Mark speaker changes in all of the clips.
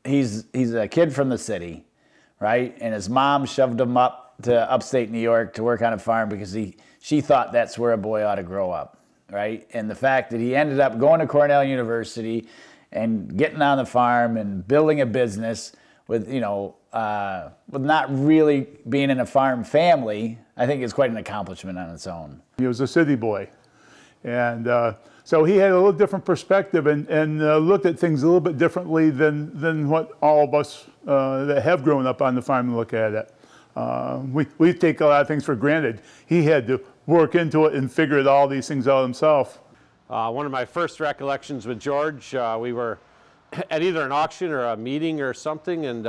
Speaker 1: he's a kid from the city, right? And his mom shoved him up to upstate New York to work on a farm because she thought that's where a boy ought to grow up, right? And the fact that he ended up going to Cornell University and getting on the farm and building a business with, with not really being in a farm family, I think is quite an accomplishment on its own.
Speaker 2: He was a city boy. And so he had a little different perspective and looked at things a little bit differently than what all of us that have grown up on the farm look at it. We take a lot of things for granted. He had to work into it and figure all these things out himself.
Speaker 3: One of my first recollections with George, we were at either an auction or a meeting or something, and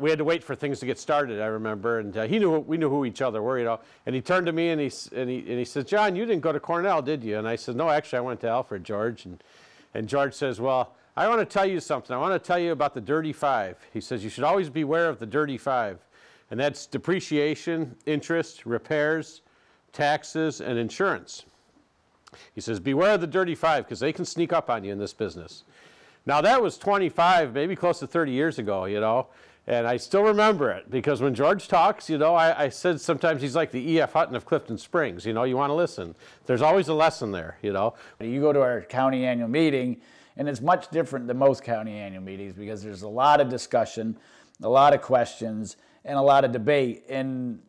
Speaker 3: we had to wait for things to get started, I remember, and we knew who each other were, and he turned to me and he said, "John, you didn't go to Cornell, did you?" And I said, "No, actually I went to Alfred, George." And George says, "Well, I want to tell you something. I want to tell you about the Dirty Five." He says, "You should always beware of the Dirty Five, and that's depreciation, interest, repairs, taxes, and insurance." He says, "Beware of the Dirty Five because they can sneak up on you in this business." Now that was 25, maybe close to 30 years ago, and I still remember it because when George talks, I said sometimes he's like the E.F. Hutton of Clifton Springs, you want to listen. There's always a lesson there, You
Speaker 1: go to our county annual meeting, and it's much different than most county annual meetings because there's a lot of discussion, a lot of questions, and a lot of debate. And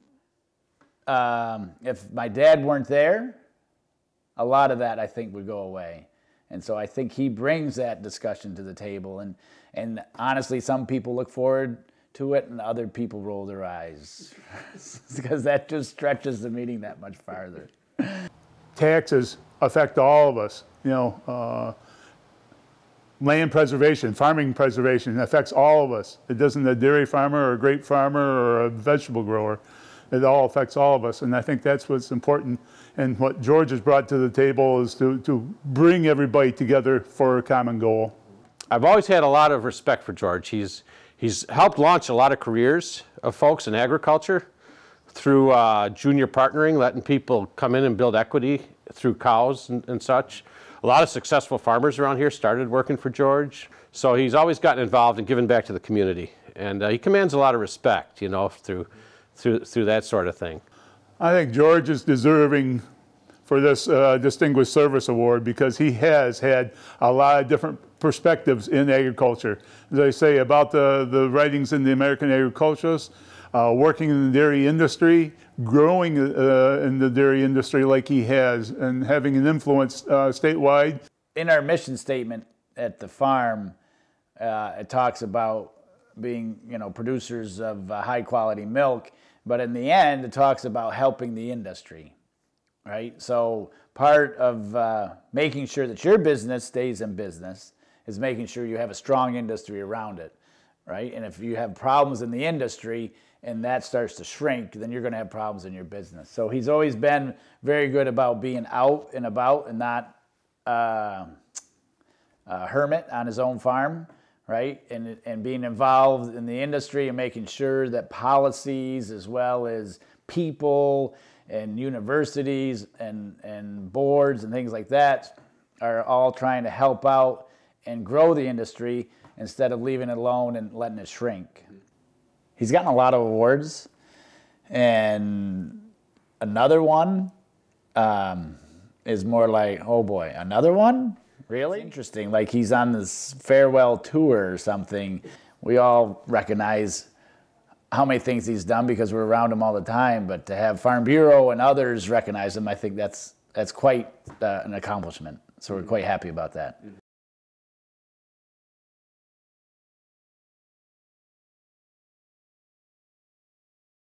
Speaker 1: if my dad weren't there, a lot of that I think would go away. And so I think he brings that discussion to the table. And honestly, some people look forward to it and other people roll their eyes because that just stretches the meeting that much farther.
Speaker 2: Taxes affect all of us. Land preservation, farming preservation affects all of us. It doesn't a dairy farmer or a grape farmer or a vegetable grower. It all affects all of us, and I think that's what's important. And what George has brought to the table is to bring everybody together for a common goal.
Speaker 3: I've always had a lot of respect for George. He's helped launch a lot of careers of folks in agriculture through junior partnering, letting people come in and build equity through cows and such. A lot of successful farmers around here started working for George. So he's always gotten involved and given back to the community. And he commands a lot of respect, through that sort of thing.
Speaker 2: I think George is deserving for this Distinguished Service Award because he has had a lot of different perspectives in agriculture. As I say, about the writings in the American Agriculturist, working in the dairy industry, growing in the dairy industry like he has, and having an influence statewide.
Speaker 1: In our mission statement at the farm, it talks about being, producers of high quality milk, but in the end, it talks about helping the industry, right? So part of making sure that your business stays in business is making sure you have a strong industry around it, right? And if you have problems in the industry and that starts to shrink, then you're going to have problems in your business. So he's always been very good about being out and about and not a hermit on his own farm, right? And being involved in the industry and making sure that policies as well as people and universities and boards and things like that are all trying to help out and grow the industry instead of leaving it alone and letting it shrink. He's gotten a lot of awards, and another one is more like, oh boy, another one? Really? It's interesting, like he's on this farewell tour or something. We all recognize how many things he's done because we're around him all the time, but to have Farm Bureau and others recognize him, I think that's quite an accomplishment. So we're quite happy about that.